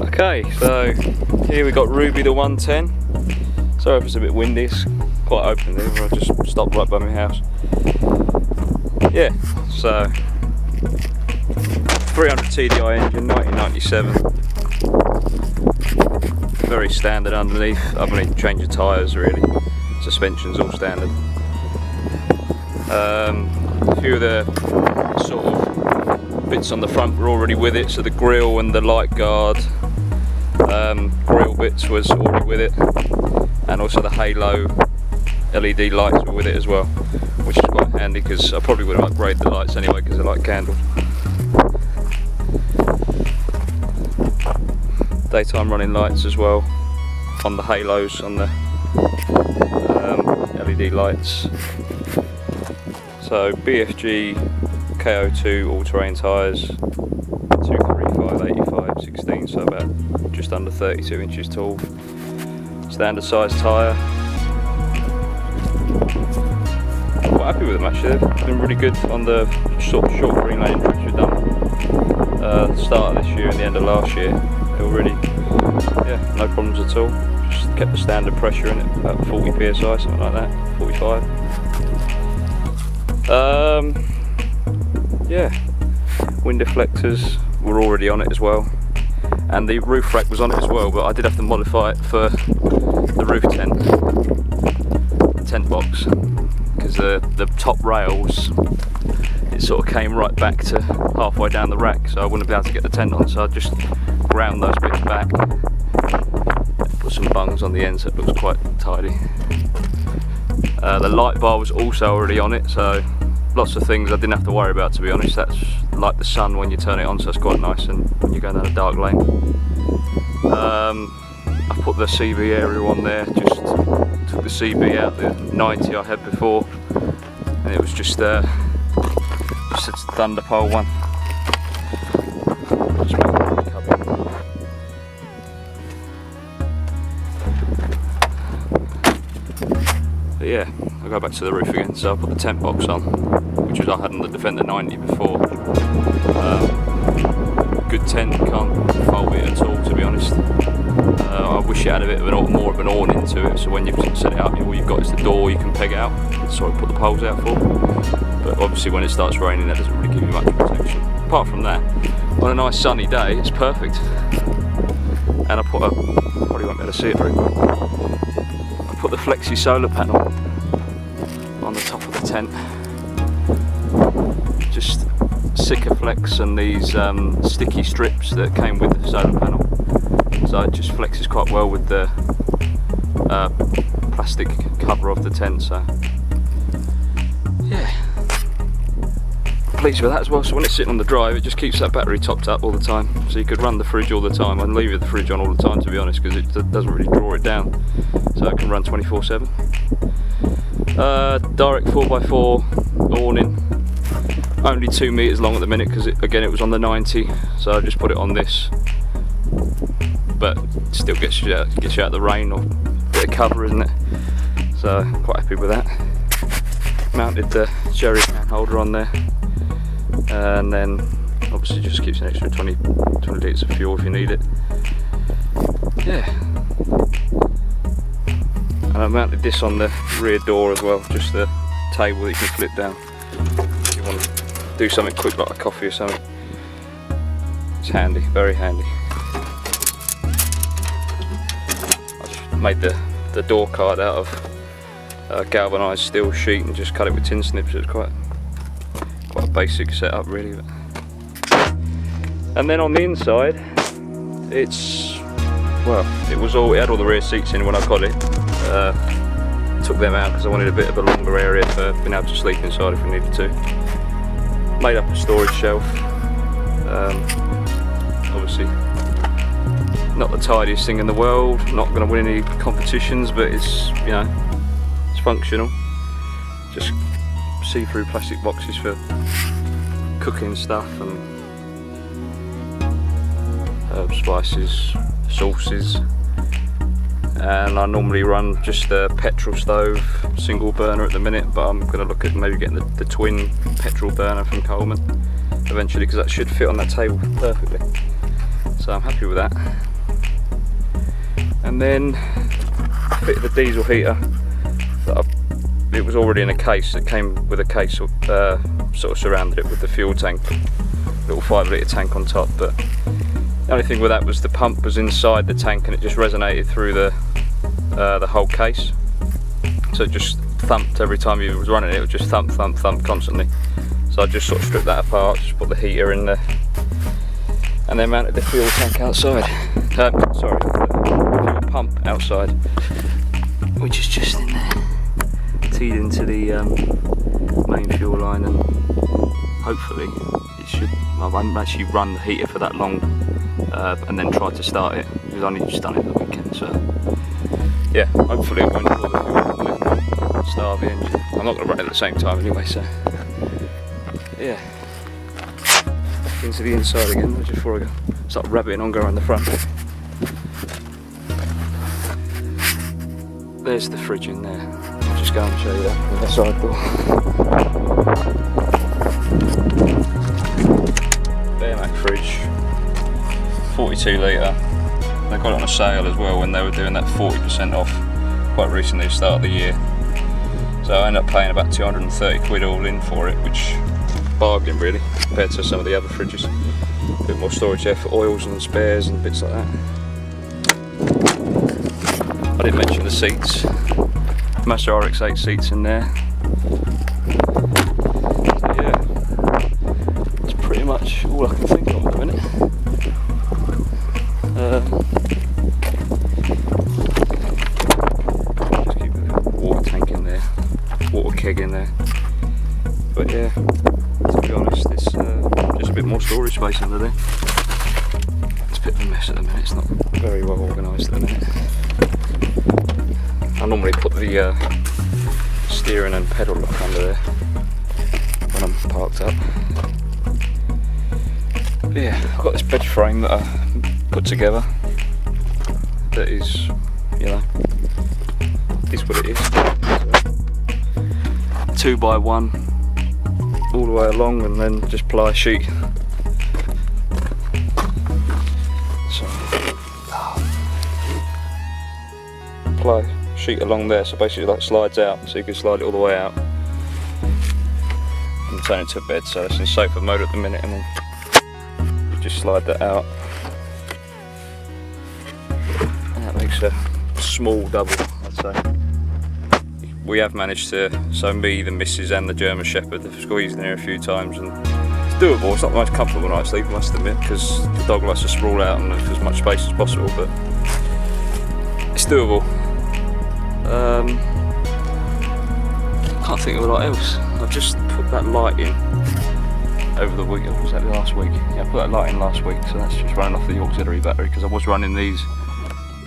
Okay, so here we got Ruby the 110. Sorry if it's a bit windy, it's quite open there, I just stopped right by my house. Yeah, so 300 TDI engine, 1997. Very standard underneath, other than change of tyres really. Suspension's all standard. A few of the sort of bits on the front were already with it, so the grille and the light guard grille bits was already with it, and also the halo LED lights were with it as well, which is quite handy because I probably would have upgraded the lights anyway because they're like candles. Daytime running lights as well on the halos, on the LED lights. So BFG KO2 all-terrain tyres, 235/85/16, so about just under 32 inches tall. Standard size tyre. Quite happy with them actually. They've been really good on the sort of short green lane trips we've done. The start of this year and the end of last year, they were really, yeah, no problems at all. Just kept the standard pressure in it, about 40 psi, something like that, 45. Yeah, wind deflectors were already on it as well, and the roof rack was on it as well, but I did have to modify it for the roof tent, the tent box, because the top rails, it sort of came right back to halfway down the rack, so I wouldn't be able to get the tent on, so I just ground those bits back, put some bungs on the end so it looks quite tidy. The light bar was also already on it, so lots of things I didn't have to worry about, to be honest. That's like the sun when you turn it on, so it's quite nice and when you're going down a dark lane. I put the CB aerial on there, just took the CB out, the 90 I had before, and it was just a Thunderpole one. Just make it cover. But yeah, I'll go back to the roof again. So I put the Tentbox on, which was I had on the Defender 90 before. Good tent, can't fault it at all, to be honest. I wish it had a bit of more of an awning to it, so when you set it up, all you've got is the door you can peg it out. That's what I put the poles out for. But obviously when it starts raining, that doesn't really give you much protection. Apart from that, on a nice sunny day, it's perfect. And I put probably won't be able to see it very well. I put the Flexi solar panel on the top of the tent. Just Sikaflex and these sticky strips that came with the solar panel. So it just flexes quite well with the plastic cover of the tent. So yeah, pleased with that as well. So when it's sitting on the drive, it just keeps that battery topped up all the time, so you could run the fridge all the time. I'd leave the fridge on all the time, to be honest, because it doesn't really draw it down, so it can run 24/7. Direct 4x4 awning, only 2 meters long at the minute because again it was on the 90, so I just put it on this, but it still gets you out of the rain, or a bit of cover, isn't it? So quite happy with that. Mounted the jerry can holder on there, and then obviously just keeps an extra 20 litres of fuel if you need it. Yeah, and I mounted this on the rear door as well, just the table that you can flip down if you want to do something quick like a coffee or something. It's handy, very handy. I just made the door card out of galvanised steel sheet and just cut it with tin snips. It was quite a basic setup really. And then on the inside, it had all the rear seats in when I got it. Took them out because I wanted a bit of a longer area for being able to sleep inside if we needed to. Made up a storage shelf. Obviously not the tidiest thing in the world, not going to win any competitions, but it's, you know, it's functional. Just see-through plastic boxes for cooking stuff and herbs, spices, sauces. And I normally run just a petrol stove, single burner at the minute, but I'm going to look at maybe getting the twin petrol burner from Coleman eventually, because that should fit on that table perfectly. So I'm happy with that. And then fitted the diesel heater. It was already in a case. It came with a case sort of surrounded it with the fuel tank, little 5 litre tank on top. But the only thing with that was the pump was inside the tank and it just resonated through the whole case. So it just thumped every time you was running it. It would just thump, thump, thump constantly. So I just sort of stripped that apart, just put the heater in there, and then mounted the fuel tank outside. Sorry, the fuel pump outside, which is just in there, teed into the main fuel line, and hopefully it should. I haven't actually run the heater for that long, and then tried to start it. We've only just done it the weekend, so yeah, hopefully it won't draw the fuel and start the engine. I'm not going to run it at the same time anyway, so yeah. Back into the inside again just before I go start rabbiting on going around the front. There's the fridge in there. I'll just go and show you that from the side door. Bearmac fridge, 42 litre. They got it on a sale as well when they were doing that 40% off quite recently, start of the year. So I ended up paying about 230 quid all in for it, which bargain really compared to some of the other fridges. A bit more storage there for oils and spares and bits like that. I didn't mention the seats. Mazda RX-8 seats in there. So yeah, that's pretty much all I can think of at the minute. Just keep the water tank in there, water keg in there. But yeah, to be honest, it's just a bit more storage space under there. It's a bit of a mess at the minute, it's not very well organised at the minute. I normally put the steering and pedal lock under there when I'm parked up. But yeah, I've got this bed frame that I put together that is, you know, is what it is. 2x1 all the way along, and then just ply sheet. So ply sheet along there, so basically like slides out, so you can slide it all the way out and turn it to a bed. So it's in sofa mode at the minute, and then you just slide that out, and that makes a small double, I'd say. We have managed to, so me, the missus and the German Shepherd have squeezed in here a few times, and it's doable. It's not the most comfortable night's sleep, I must admit, because the dog likes to sprawl out and have as much space as possible, but it's doable. Can't think of a lot else. I've just put that light in over the week, or was that last week? Yeah, I put that light in last week, so that's just running off the auxiliary battery, because I was running these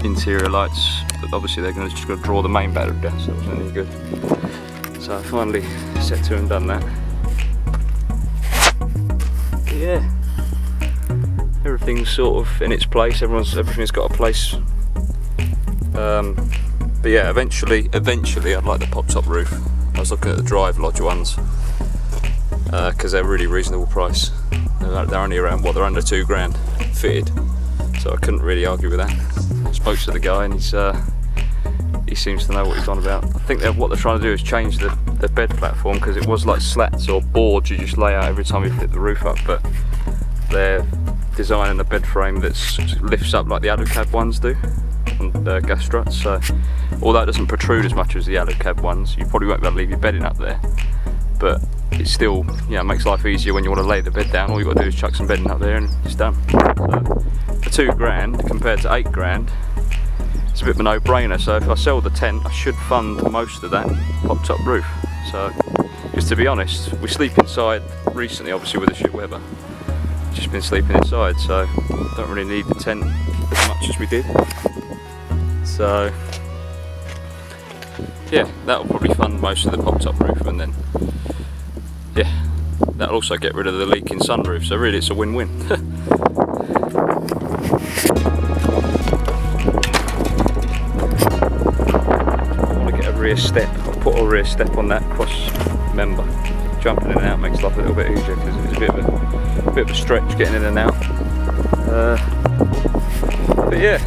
interior lights, but obviously they're just going to draw the main battery down, so it wasn't any good. So I finally set to and done that. But yeah, everything's sort of in its place. Everything's got a place. But yeah, eventually I'd like the pop-top roof. I was looking at the Drive Lodge ones because they're really reasonable price. They're only around, what, they're under £2 fitted, so I couldn't really argue with that. I spoke to the guy and he seems to know what he's on about. I think what they're trying to do is change the bed platform, because it was like slats or boards you just lay out every time you flip the roof up, but they're designing a bed frame that lifts up like the Alucab ones do on gas struts, so although it doesn't protrude as much as the Alucab ones, you probably won't be able to leave your bedding up there, but it still, you know, makes life easier when you want to lay the bed down. All you've got to do is chuck some bedding up there and it's done. So for £2 compared to £8, it's a bit of a no-brainer. So if I sell the tent, I should fund most of that pop-top roof. So, because to be honest, we sleep inside recently, obviously with the shit weather. Just been sleeping inside, so don't really need the tent as much as we did. So yeah, that'll probably fund most of the pop-top roof, and then yeah, that'll also get rid of the leaking sunroof. So really, it's a win-win. Rear step. I'll put a rear step on that cross member. Jumping in and out makes life a little bit easier, because it's a bit of a stretch getting in and out. But yeah,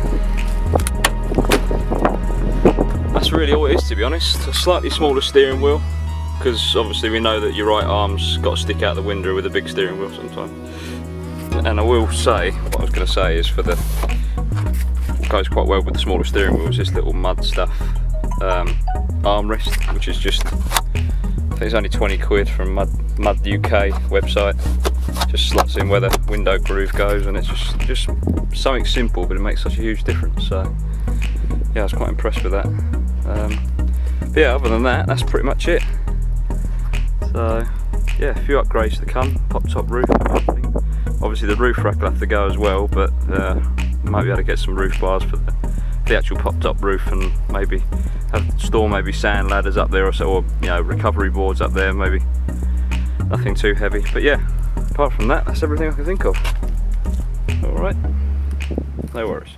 that's really all it is, to be honest. A slightly smaller steering wheel, because obviously we know that your right arm's got to stick out the window with a big steering wheel sometimes. And I will say, what I was going to say is, for the what goes quite well with the smaller steering wheel is this little mud stuff armrest, which is just, I think it's only 20 quid from Mud UK website. Just slots in where the window groove goes, and it's just something simple, but it makes such a huge difference. So yeah, I was quite impressed with that. But yeah, other than that, that's pretty much it. So yeah, a few upgrades to come. Pop top roof, obviously the roof rack will have to go as well, but might be able to get some roof bars for the actual pop top roof, and maybe store maybe sand ladders up there, or you know, recovery boards up there, maybe nothing too heavy. But yeah, apart from that, that's everything I can think of. Alright, no worries.